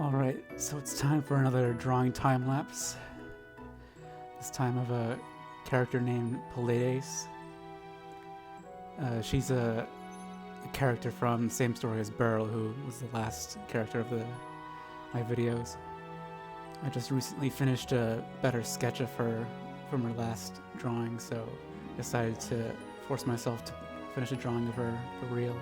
Alright, so it's time for another drawing time lapse. This time of a character named Peleides. She's a character from the same story as Beryl, who was the last character of my videos. I just recently finished a better sketch of her from her last drawing, so I decided to force myself to finish a drawing of her for real.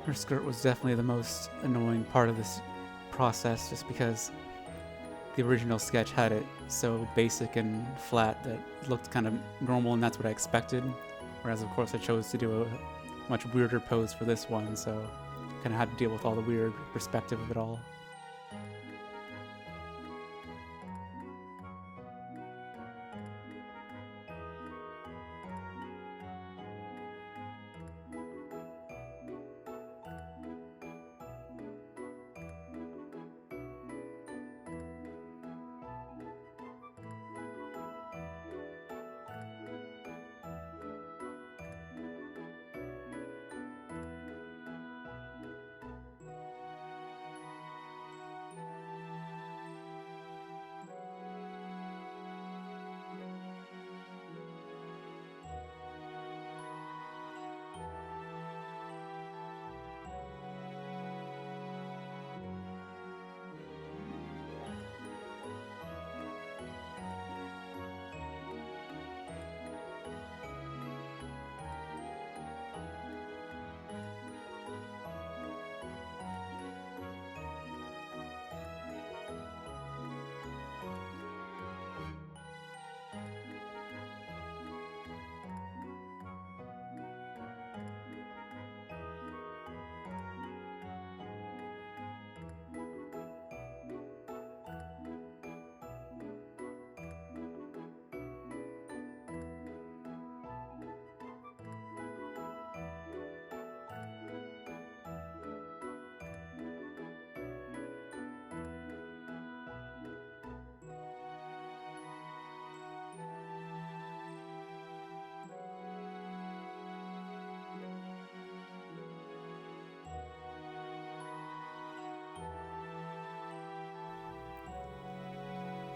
Her skirt was definitely the most annoying part of this process, just because the original sketch had it so basic and flat that it looked kind of normal, and that's what I expected. Whereas, of course, I chose to do a much weirder pose for this one, so I kind of had to deal with all the weird perspective of it all.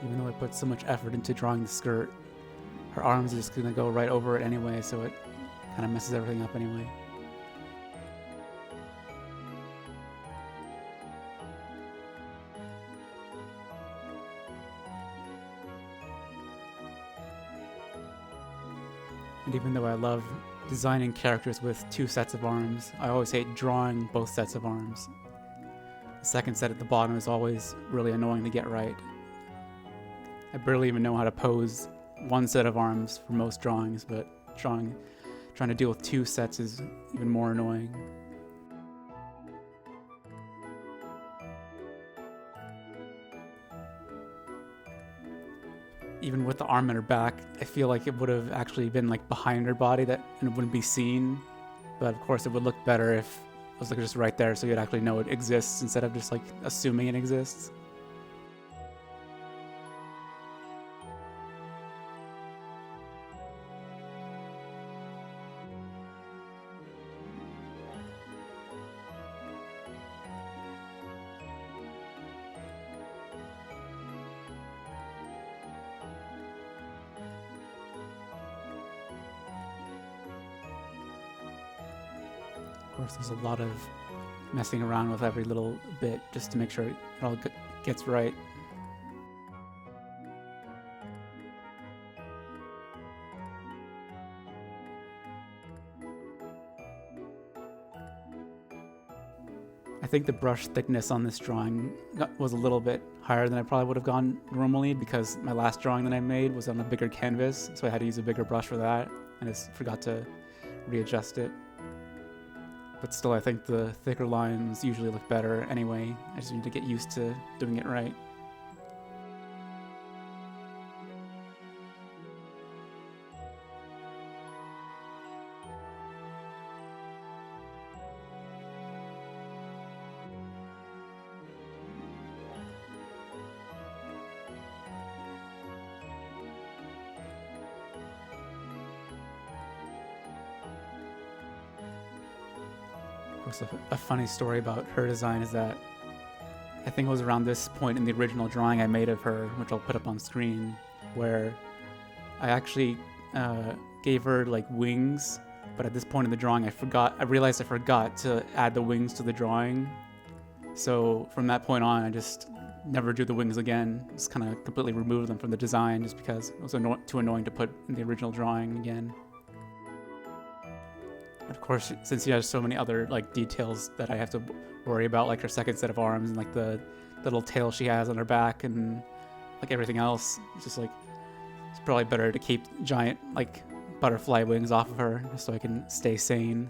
Even though I put so much effort into drawing the skirt, her arms are just gonna go right over it anyway, so it kind of messes everything up anyway. And even though I love designing characters with two sets of arms, I always hate drawing both sets of arms. The second set at the bottom is always really annoying to get right. I barely even know how to pose one set of arms for most drawings, but trying to deal with two sets is even more annoying. Even with the arm in her back, I feel like it would have actually been like behind her body and it wouldn't be seen. But of course it would look better if it was like just right there, so you'd actually know it exists instead of just like assuming it exists. Of course, there's a lot of messing around with every little bit just to make sure it all gets right. I think the brush thickness on this drawing was a little bit higher than I probably would have gone normally, because my last drawing that I made was on a bigger canvas, so I had to use a bigger brush for that. I just forgot to readjust it. But still, I think the thicker lines usually look better anyway. I just need to get used to doing it right. Of course, a funny story about her design is that I think it was around this point in the original drawing I made of her, which I'll put up on screen, where I actually gave her like wings, but at this point in the drawing I realized I forgot to add the wings to the drawing. So from that point on, I just never drew the wings again. Just kind of completely removed them from the design just because it was too annoying to put in the original drawing again. Of course, since she has so many other like details that I have to worry about, like her second set of arms and like the little tail she has on her back and like everything else, it's just like it's probably better to keep giant like butterfly wings off of her just so I can stay sane.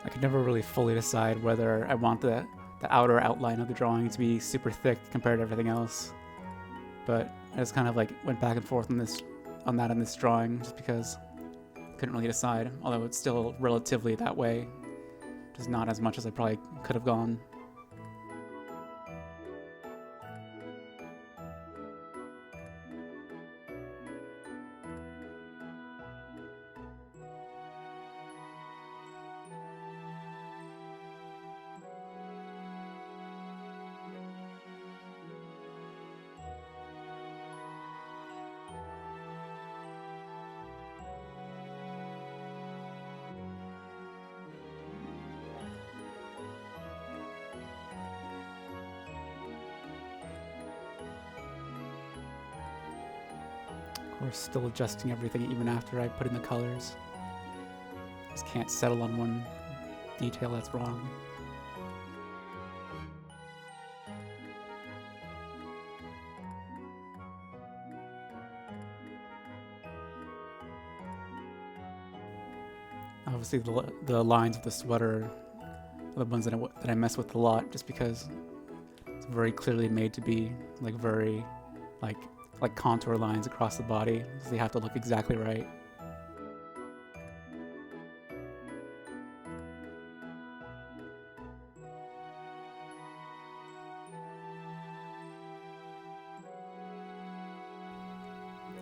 I could never really fully decide whether I want the outer outline of the drawing to be super thick compared to everything else. But I just kind of like went back and forth on that in this drawing just because I couldn't really decide, although it's still relatively that way. Just not as much as I probably could have gone. Or still adjusting everything even after I put in the colors. Just can't settle on one detail that's wrong. Obviously the lines of the sweater are the ones that I mess with a lot, just because it's very clearly made to be like very like contour lines across the body, so they have to look exactly right.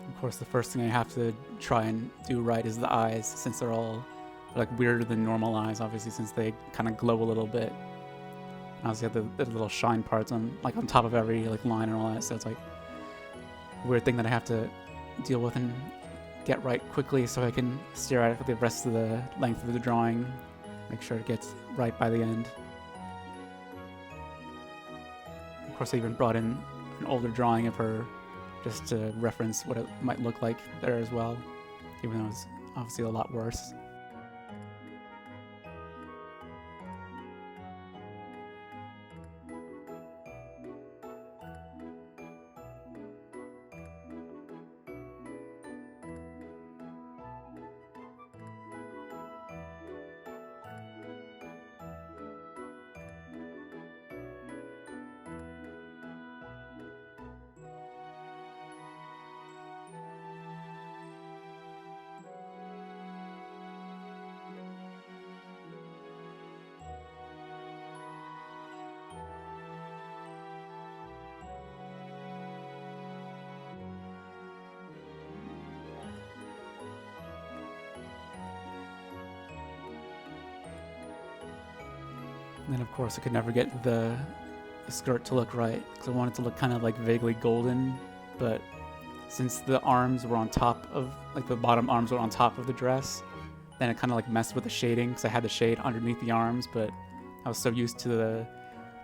Of course, the first thing I have to try and do right is the eyes, since they're all like weirder than normal eyes, obviously, since they kind of glow a little bit. And obviously have the little shine parts on top of every like line and all that, so it's like weird thing that I have to deal with and get right quickly so I can stare at it for the rest of the length of the drawing, make sure it gets right by the end. Of course, I even brought in an older drawing of her just to reference what it might look like there as well, even though it's obviously a lot worse. And then of course I could never get the skirt to look right because I wanted it to look kind of like vaguely golden, but since the arms were on top of, like the bottom arms were on top of the dress, then it kind of like messed with the shading because I had the shade underneath the arms, but I was so used to the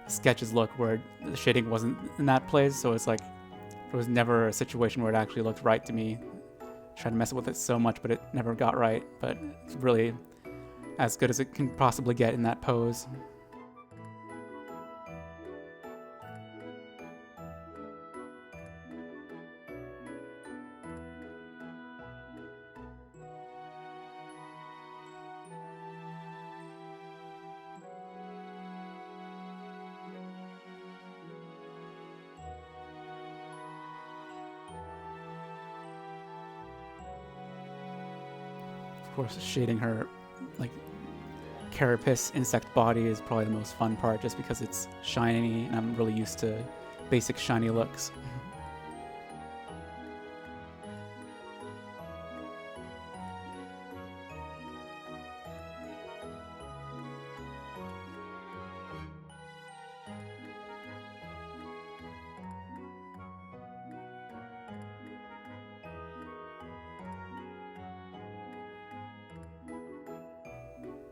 sketch's look where the shading wasn't in that place, so it's like there was never a situation where it actually looked right to me. I tried to mess with it so much, but it never got right, but it's really as good as it can possibly get in that pose. Of course, shading her like carapace insect body is probably the most fun part just because it's shiny and I'm really used to basic shiny looks.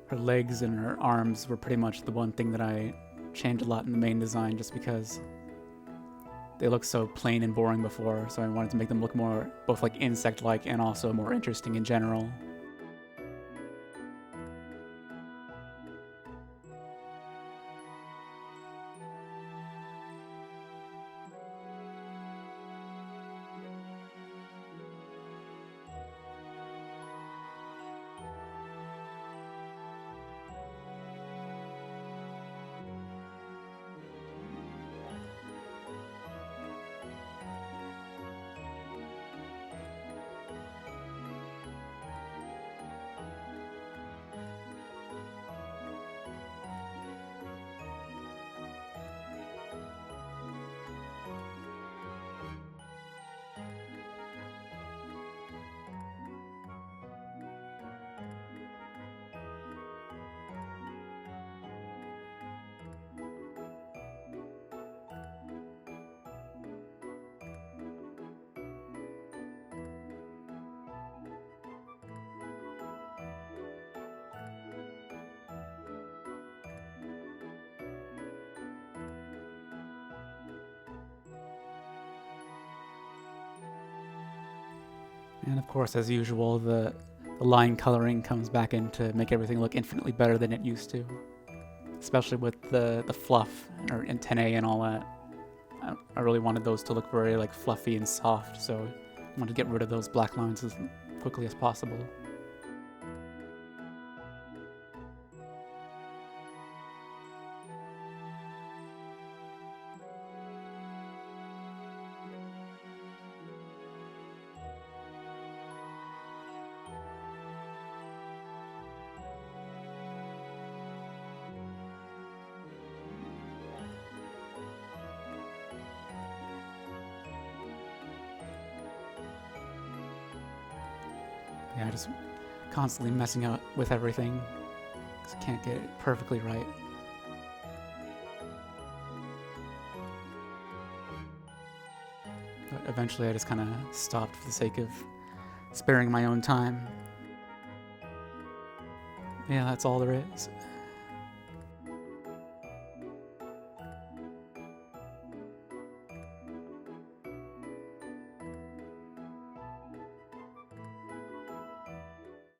Her legs and her arms were pretty much the one thing that I changed a lot in the main design just because they looked so plain and boring before, so I wanted to make them look more both like insect-like and also more interesting in general. And of course, as usual, the line coloring comes back in to make everything look infinitely better than it used to. Especially with the fluff or antennae and all that. I really wanted those to look very like fluffy and soft, so I wanted to get rid of those black lines as quickly as possible. Yeah, just constantly messing up with everything because I can't get it perfectly right. But eventually I just kind of stopped for the sake of sparing my own time. Yeah, that's all there is.